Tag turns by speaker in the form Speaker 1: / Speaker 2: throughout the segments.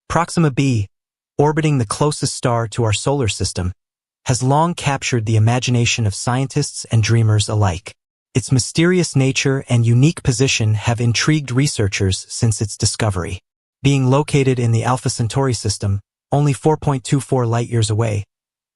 Speaker 1: Proxima b, orbiting the closest star to our solar system, has long captured the imagination of scientists and dreamers alike. Its mysterious nature and unique position have intrigued researchers since its discovery. Being located in the Alpha Centauri system, only 4.24 light-years away,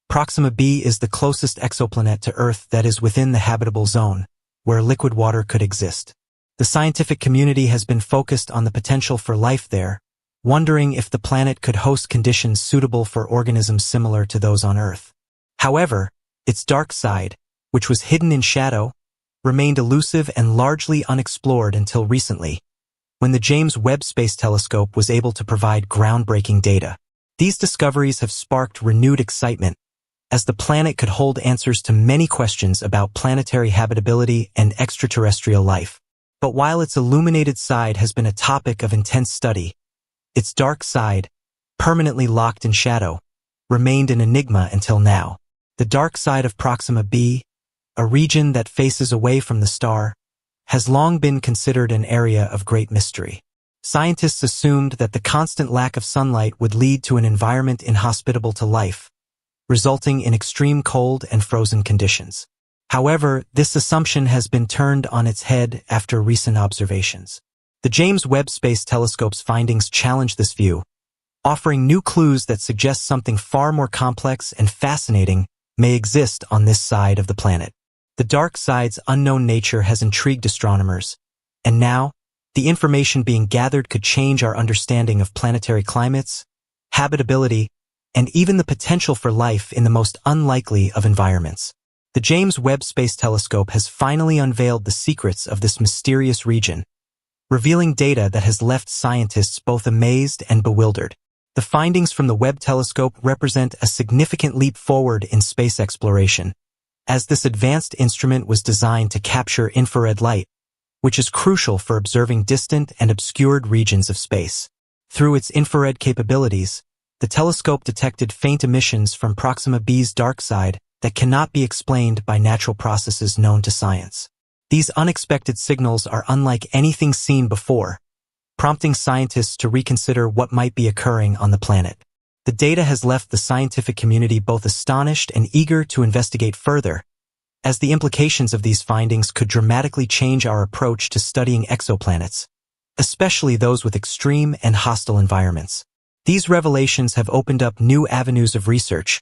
Speaker 1: Proxima b is the closest exoplanet to Earth that is within the habitable zone, where liquid water could exist. The scientific community has been focused on the potential for life there, wondering if the planet could host conditions suitable for organisms similar to those on Earth. However, its dark side, which was hidden in shadow, remained elusive and largely unexplored until recently, when the James Webb Space Telescope was able to provide groundbreaking data. These discoveries have sparked renewed excitement, as the planet could hold answers to many questions about planetary habitability and extraterrestrial life. But while its illuminated side has been a topic of intense study, its dark side, permanently locked in shadow, remained an enigma until now. The dark side of Proxima b, a region that faces away from the star, has long been considered an area of great mystery. Scientists assumed that the constant lack of sunlight would lead to an environment inhospitable to life, resulting in extreme cold and frozen conditions. However, this assumption has been turned on its head after recent observations. The James Webb Space Telescope's findings challenge this view, offering new clues that suggest something far more complex and fascinating may exist on this side of the planet. The dark side's unknown nature has intrigued astronomers, and now, the information being gathered could change our understanding of planetary climates, habitability, and even the potential for life in the most unlikely of environments. The James Webb Space Telescope has finally unveiled the secrets of this mysterious region, revealing data that has left scientists both amazed and bewildered. The findings from the Webb telescope represent a significant leap forward in space exploration, as this advanced instrument was designed to capture infrared light, which is crucial for observing distant and obscured regions of space. Through its infrared capabilities, the telescope detected faint emissions from Proxima b's dark side that cannot be explained by natural processes known to science. These unexpected signals are unlike anything seen before, prompting scientists to reconsider what might be occurring on the planet. The data has left the scientific community both astonished and eager to investigate further, as the implications of these findings could dramatically change our approach to studying exoplanets, especially those with extreme and hostile environments. These revelations have opened up new avenues of research,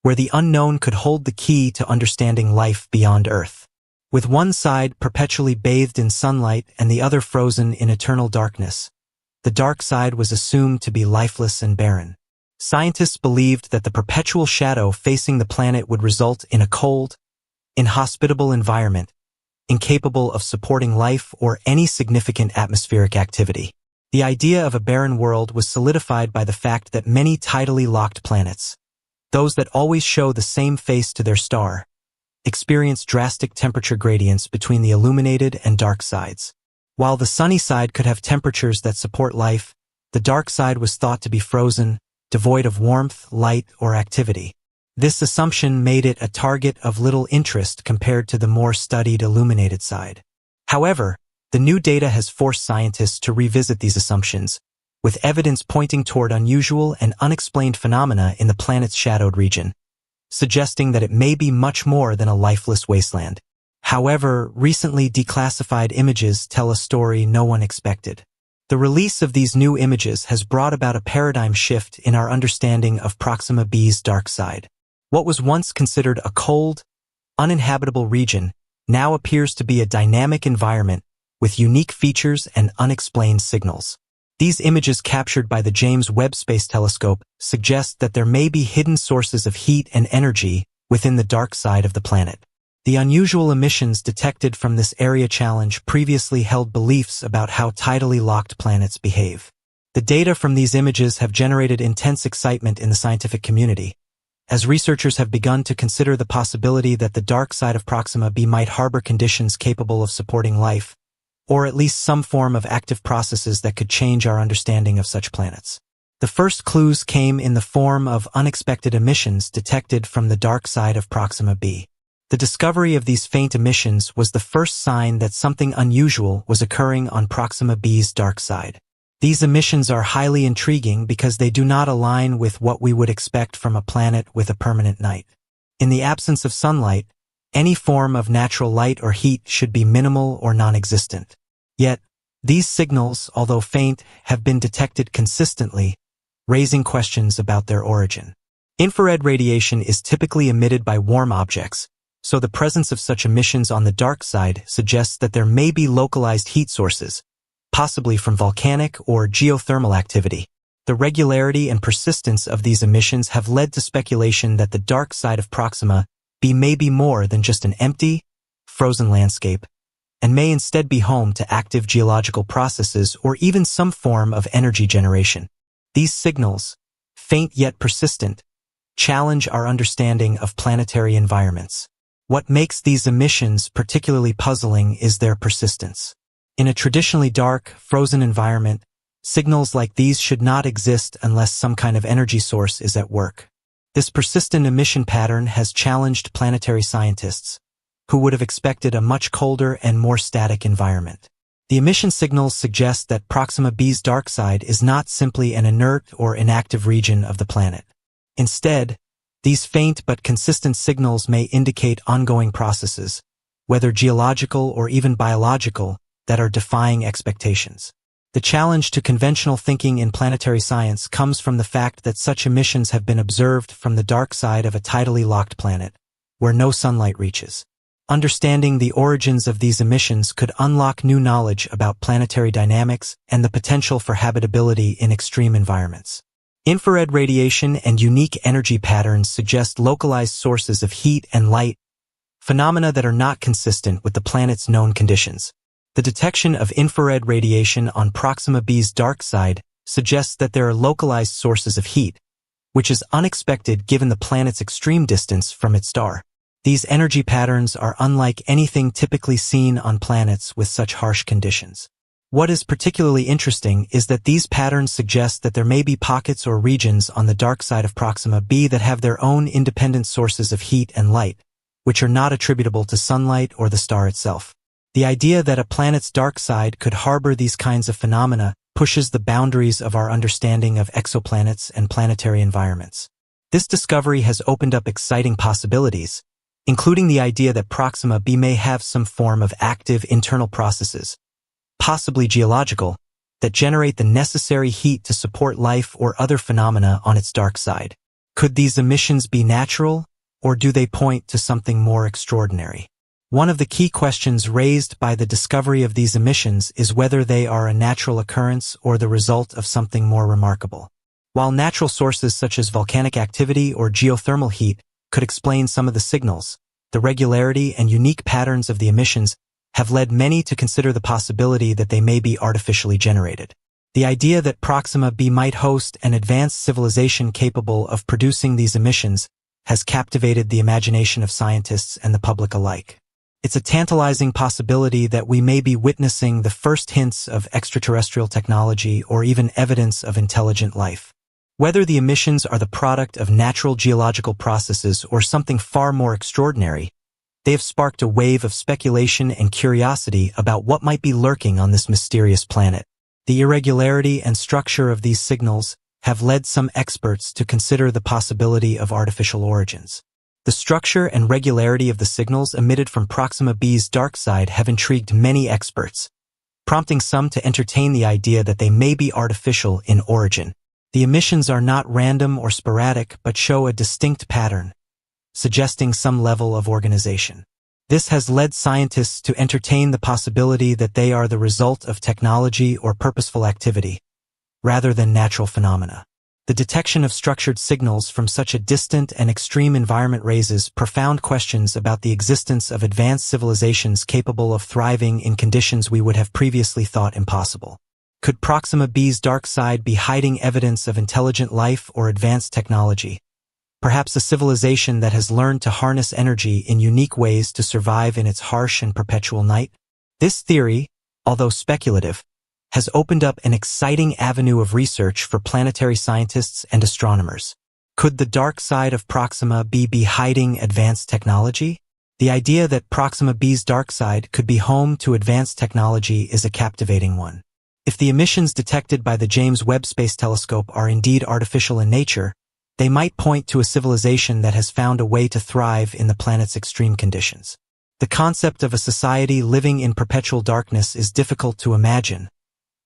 Speaker 1: where the unknown could hold the key to understanding life beyond Earth. With one side perpetually bathed in sunlight and the other frozen in eternal darkness, the dark side was assumed to be lifeless and barren. Scientists believed that the perpetual shadow facing the planet would result in a cold, inhospitable environment, incapable of supporting life or any significant atmospheric activity. The idea of a barren world was solidified by the fact that many tidally locked planets, those that always show the same face to their star, experience drastic temperature gradients between the illuminated and dark sides. While the sunny side could have temperatures that support life, the dark side was thought to be frozen, devoid of warmth, light, or activity. This assumption made it a target of little interest compared to the more studied illuminated side. However, the new data has forced scientists to revisit these assumptions, with evidence pointing toward unusual and unexplained phenomena in the planet's shadowed region, suggesting that it may be much more than a lifeless wasteland. However, recently declassified images tell a story no one expected. The release of these new images has brought about a paradigm shift in our understanding of Proxima b's dark side. What was once considered a cold, uninhabitable region now appears to be a dynamic environment with unique features and unexplained signals. These images captured by the James Webb Space Telescope suggest that there may be hidden sources of heat and energy within the dark side of the planet. The unusual emissions detected from this area challenge previously held beliefs about how tidally locked planets behave. The data from these images have generated intense excitement in the scientific community, as researchers have begun to consider the possibility that the dark side of Proxima b might harbor conditions capable of supporting life, or at least some form of active processes that could change our understanding of such planets. The first clues came in the form of unexpected emissions detected from the dark side of Proxima b. The discovery of these faint emissions was the first sign that something unusual was occurring on Proxima b's dark side. These emissions are highly intriguing because they do not align with what we would expect from a planet with a permanent night. In the absence of sunlight, any form of natural light or heat should be minimal or non-existent. Yet, these signals, although faint, have been detected consistently, raising questions about their origin. Infrared radiation is typically emitted by warm objects, so the presence of such emissions on the dark side suggests that there may be localized heat sources, possibly from volcanic or geothermal activity. The regularity and persistence of these emissions have led to speculation that the dark side of Proxima b may be more than just an empty, frozen landscape, and may instead be home to active geological processes or even some form of energy generation. These signals, faint yet persistent, challenge our understanding of planetary environments. What makes these emissions particularly puzzling is their persistence. In a traditionally dark, frozen environment, signals like these should not exist unless some kind of energy source is at work. This persistent emission pattern has challenged planetary scientists, who would have expected a much colder and more static environment. The emission signals suggest that Proxima b's dark side is not simply an inert or inactive region of the planet. Instead, these faint but consistent signals may indicate ongoing processes, whether geological or even biological, that are defying expectations. The challenge to conventional thinking in planetary science comes from the fact that such emissions have been observed from the dark side of a tidally locked planet, where no sunlight reaches. Understanding the origins of these emissions could unlock new knowledge about planetary dynamics and the potential for habitability in extreme environments. Infrared radiation and unique energy patterns suggest localized sources of heat and light, phenomena that are not consistent with the planet's known conditions. The detection of infrared radiation on Proxima b's dark side suggests that there are localized sources of heat, which is unexpected given the planet's extreme distance from its star. These energy patterns are unlike anything typically seen on planets with such harsh conditions. What is particularly interesting is that these patterns suggest that there may be pockets or regions on the dark side of Proxima b that have their own independent sources of heat and light, which are not attributable to sunlight or the star itself. The idea that a planet's dark side could harbor these kinds of phenomena pushes the boundaries of our understanding of exoplanets and planetary environments. This discovery has opened up exciting possibilities, including the idea that Proxima b may have some form of active internal processes, possibly geological, that generate the necessary heat to support life or other phenomena on its dark side. Could these emissions be natural, or do they point to something more extraordinary? One of the key questions raised by the discovery of these emissions is whether they are a natural occurrence or the result of something more remarkable. While natural sources such as volcanic activity or geothermal heat could explain some of the signals, the regularity and unique patterns of the emissions have led many to consider the possibility that they may be artificially generated. The idea that Proxima b might host an advanced civilization capable of producing these emissions has captivated the imagination of scientists and the public alike. It's a tantalizing possibility that we may be witnessing the first hints of extraterrestrial technology or even evidence of intelligent life. Whether the emissions are the product of natural geological processes or something far more extraordinary, they have sparked a wave of speculation and curiosity about what might be lurking on this mysterious planet. The irregularity and structure of these signals have led some experts to consider the possibility of artificial origins. The structure and regularity of the signals emitted from Proxima b's dark side have intrigued many experts, prompting some to entertain the idea that they may be artificial in origin. The emissions are not random or sporadic but show a distinct pattern, suggesting some level of organization. This has led scientists to entertain the possibility that they are the result of technology or purposeful activity, rather than natural phenomena. The detection of structured signals from such a distant and extreme environment raises profound questions about the existence of advanced civilizations capable of thriving in conditions we would have previously thought impossible. Could Proxima b's dark side be hiding evidence of intelligent life or advanced technology? Perhaps a civilization that has learned to harness energy in unique ways to survive in its harsh and perpetual night? This theory, although speculative, has opened up an exciting avenue of research for planetary scientists and astronomers. Could the dark side of Proxima b be hiding advanced technology? The idea that Proxima b's dark side could be home to advanced technology is a captivating one. If the emissions detected by the James Webb Space Telescope are indeed artificial in nature, they might point to a civilization that has found a way to thrive in the planet's extreme conditions. The concept of a society living in perpetual darkness is difficult to imagine,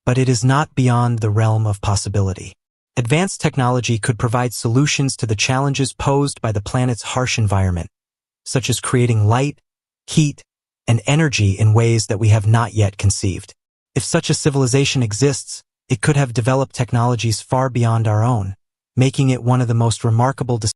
Speaker 1: but it is not beyond the realm of possibility. Advanced technology could provide solutions to the challenges posed by the planet's harsh environment, such as creating light, heat, and energy in ways that we have not yet conceived. If such a civilization exists, it could have developed technologies far beyond our own, making it one of the most remarkable